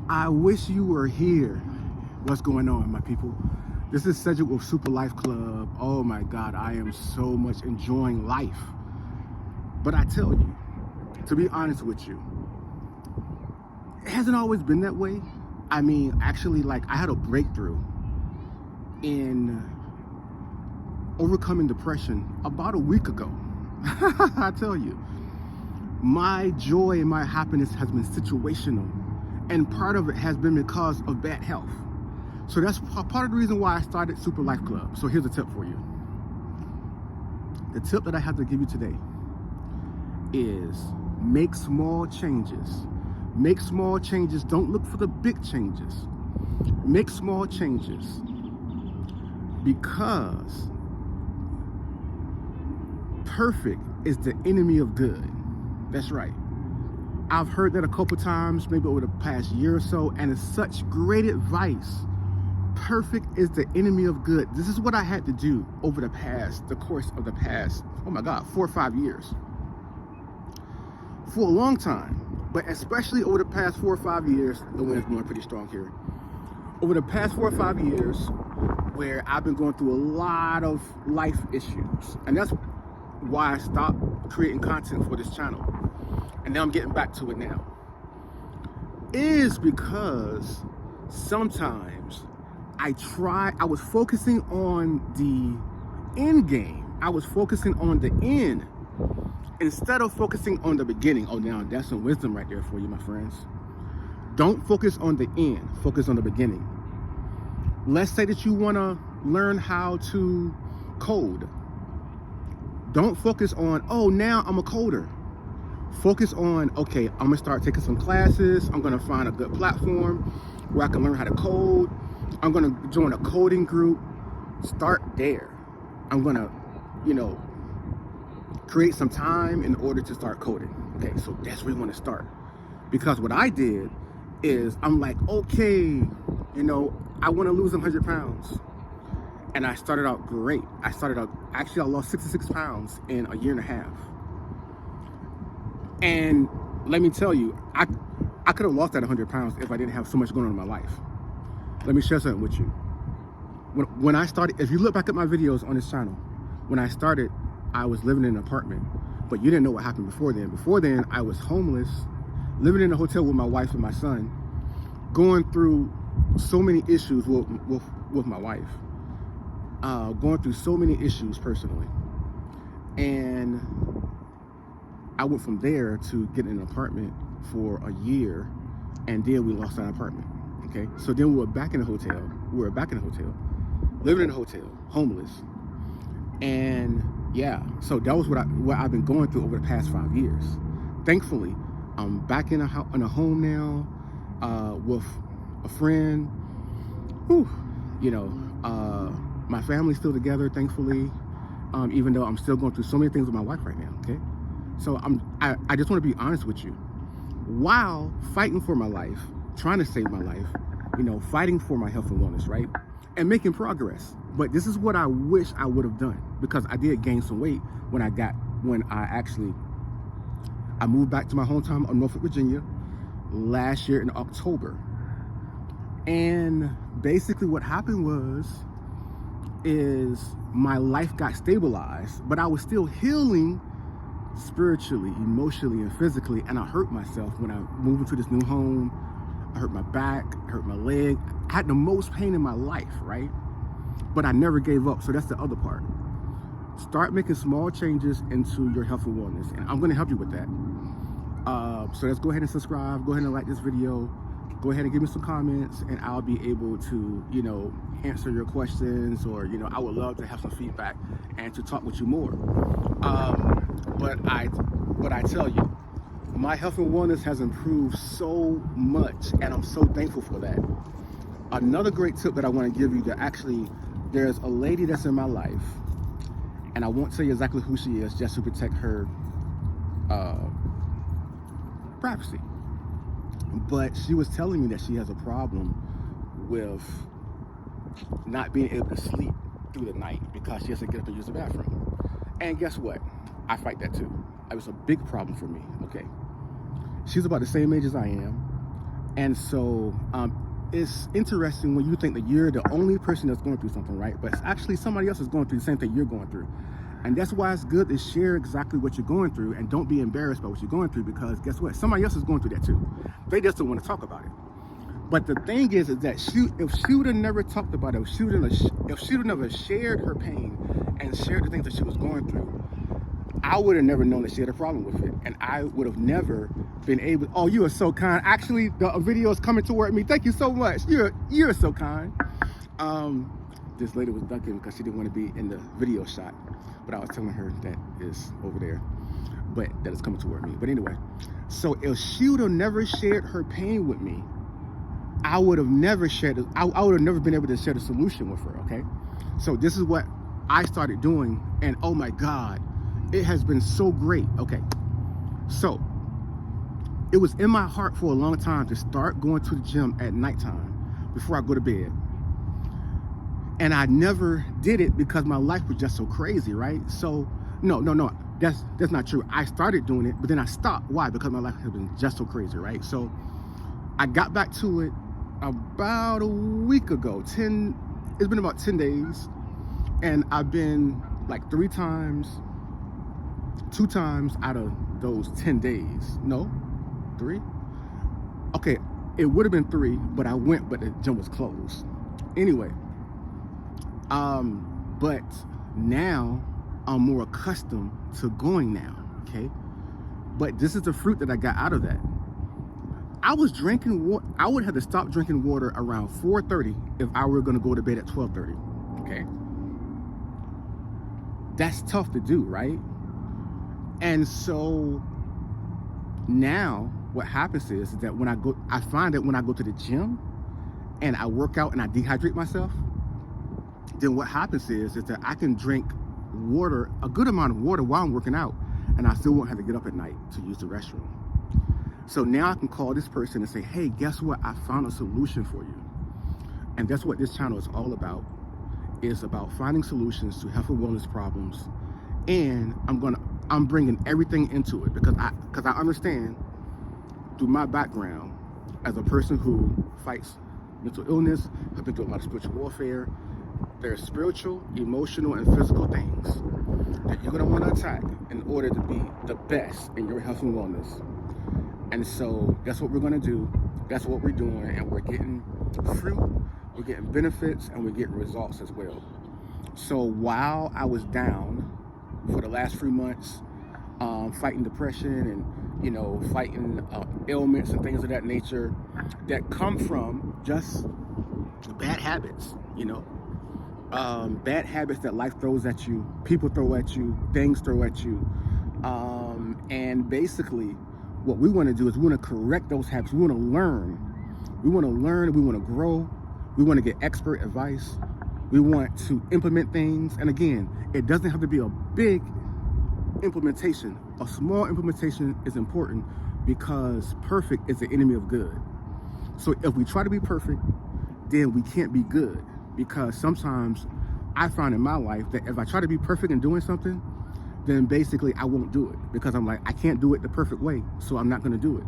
I wish you were here. What's going on, my people? This is Cedric with Super Life Club. Oh my God, I am so much enjoying life. But I tell you, to be honest with you, it hasn't always been that way. I mean, actually, I had a breakthrough in overcoming depression about a week ago. I tell you, my joy and my happiness has been situational, and part of it has been because of bad health. So that's part of the reason why I started Super Life Club. So here's a tip for you. The tip that I have to give you today is make small changes. Make small changes. Don't look for the big changes. Make small changes, because perfect is the enemy of good. That's right. I've heard that a couple times, maybe over the past year or so, and it's such great advice. Perfect is the enemy of good. This is what I had to do over the course of the past, oh my God, 4 or 5 years. For a long time, but especially over the past 4 or 5 years, the wind's blowing pretty strong here. Over the past 4 or 5 years, where I've been going through a lot of life issues. And that's why I stopped creating content for this channel. And now I'm getting back to it now. Is because sometimes I was focusing on the end game. I was focusing on the end instead of focusing on the beginning. Oh, now that's some wisdom right there for you, my friends. Don't focus on the end, focus on the beginning. Let's say that you want to learn how to code. Don't focus on, oh, now I'm a coder. Focus on, okay, I'm gonna start taking some classes. I'm gonna find a good platform where I can learn how to code. I'm gonna join a coding group. Start there. I'm gonna, create some time in order to start coding. Okay, so that's where you wanna start. Because what I did is I'm like, okay, I wanna lose 100 pounds. And I started out great. I lost 66 pounds in a year and a half. And let me tell you, I could have lost that 100 pounds if I didn't have so much going on in my life. Let me share something with you. When I started, if you look back at my videos on this channel, when I started, I was living in an apartment, but you didn't know what happened before then. Before then, I was homeless, living in a hotel with my wife and my son, going through so many issues with my wife, going through so many issues personally. And I went from there to getting an apartment for a year, and then we lost that apartment. Okay, so then we were back in the hotel. Living in a hotel, homeless, and yeah. So that was what I've been going through over the past 5 years. Thankfully, I'm back in a home now, with a friend. My family's still together, thankfully. Even though I'm still going through so many things with my wife right now. Okay. So I just want to be honest with you. While fighting for my life, trying to save my life, fighting for my health and wellness, right? And making progress. But this is what I wish I would have done, because I did gain some weight when I moved back to my hometown of Norfolk, Virginia last year in October. And basically what happened is my life got stabilized, but I was still healing spiritually, emotionally, and physically, and I hurt myself when I moved into this new home. I hurt my back, I hurt my leg. I had the most pain in my life, right? But I never gave up, so that's the other part. Start making small changes into your health and wellness, and I'm gonna help you with that. So let's go ahead and subscribe, go ahead and like this video, go ahead and give me some comments, and I'll be able to, answer your questions, or, I would love to have some feedback and to talk with you more. But I tell you, my health and wellness has improved so much, and I'm so thankful for that. Another great tip that I want to give you, there's a lady that's in my life, and I won't tell you exactly who she is just to protect her privacy. But she was telling me that she has a problem with not being able to sleep through the night because she has to get up and use the bathroom. And guess what? I fight that too. It was a big problem for me, okay? She's about the same age as I am. And so it's interesting when you think that you're the only person that's going through something, right? But it's actually somebody else is going through the same thing you're going through. And that's why it's good to share exactly what you're going through and don't be embarrassed by what you're going through, because guess what? Somebody else is going through that too. They just don't want to talk about it. But the thing is that if she would have never talked about it, if she would have never shared her pain and shared the things that she was going through, I would have never known that she had a problem with it. And I would have never been able, oh, you are so kind. Actually, the video is coming toward me. Thank you so much. You're so kind. This lady was ducking because she didn't want to be in the video shot. But I was telling her that is over there, but that is coming toward me. But anyway, so if she would have never shared her pain with me, I would have never shared it. I would have never been able to share the solution with her, okay? So this is what I started doing, and oh my God, it has been so great. Okay, so it was in my heart for a long time to start going to the gym at nighttime before I go to bed. And I never did it because my life was just so crazy, right? So no, that's not true. I started doing it, but then I stopped. Why? Because my life has been just so crazy, right? So I got back to it about a week ago. It's been about 10 days, and I've been like 3 times, 2 times out of those 10 days. No, 3? Okay, it would have been 3, but I went, but the gym was closed. Anyway, but now I'm more accustomed to going now, okay? But this is the fruit that I got out of that. I was drinking water. I would have to stop drinking water around 4:30 if I were going to go to bed at 12:30, okay? That's tough to do, right? And so now what happens is that I find that when I go to the gym and I work out and I dehydrate myself, then what happens is that I can drink water, a good amount of water while I'm working out, and I still won't have to get up at night to use the restroom. So now I can call this person and say, hey, guess what? I found a solution for you. And that's what this channel is all about. It's about finding solutions to health and wellness problems. And I'm bringing everything into it because I understand through my background as a person who fights mental illness, I've been through a lot of spiritual warfare. There's spiritual, emotional, and physical things that you're going to want to attack in order to be the best in your health and wellness. And so that's what we're going to do. That's what we're doing. And we're getting fruit, we're getting benefits, and we're getting results as well. So while I was down for the last few months, fighting depression and, fighting ailments and things of that nature that come from just bad habits, bad habits that life throws at you, people throw at you, things throw at you. And basically what we want to do is we want to correct those habits. We want to learn. We want to grow. We want to get expert advice. We want to implement things. And again, it doesn't have to be a big implementation. A small implementation is important because perfect is the enemy of good. So if we try to be perfect, then we can't be good, because sometimes I found in my life that if I try to be perfect in doing something, then basically I won't do it because I'm like, I can't do it the perfect way, so I'm not going to do it.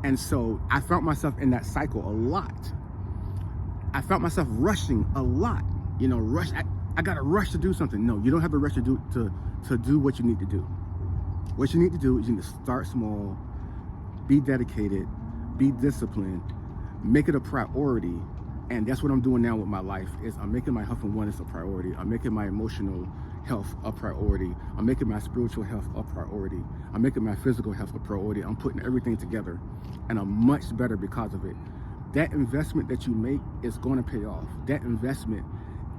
And so I found myself in that cycle a lot. I found myself rushing a lot. I got to rush to do something. No, you don't have to rush to do what you need to do. What you need to do is you need to start small, be dedicated, be disciplined, make it a priority. And that's what I'm doing now with my life, is I'm making my health and wellness a priority. I'm making my emotional health a priority. I'm making my spiritual health a priority. I'm making my physical health a priority. I'm putting everything together, and I'm much better because of it. That investment that you make is going to pay off. That investment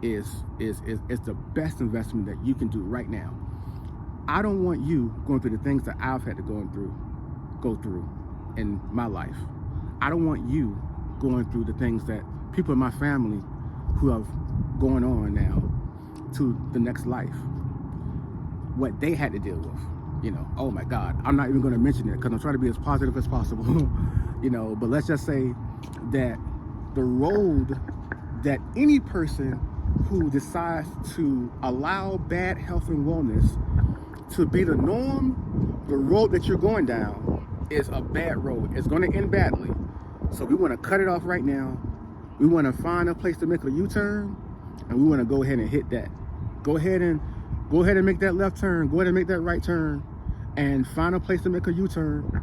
is the best investment that you can do right now. I don't want you going through the things that I've had to go through in my life. I don't want you going through the things that people in my family who have going on now to the next life, what they had to deal with. Oh my God, I'm not even going to mention it because I'm trying to be as positive as possible. But let's just say that the road that any person who decides to allow bad health and wellness to be the norm, the road that you're going down is a bad road. It's going to end badly. So we want to cut it off right now. We want to find a place to make a U-turn, and we want to go ahead and hit that. Go ahead and make that left turn. Go ahead and make that right turn, and find a place to make a U-turn,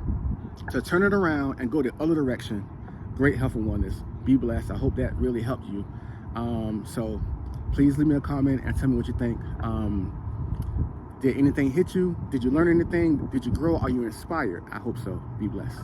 to turn it around and go the other direction. Great health and wellness. Be blessed. I hope that really helped you. So please leave me a comment and tell me what you think. Did anything hit you? Did you learn anything? Did you grow? Are you inspired? I hope so. Be blessed.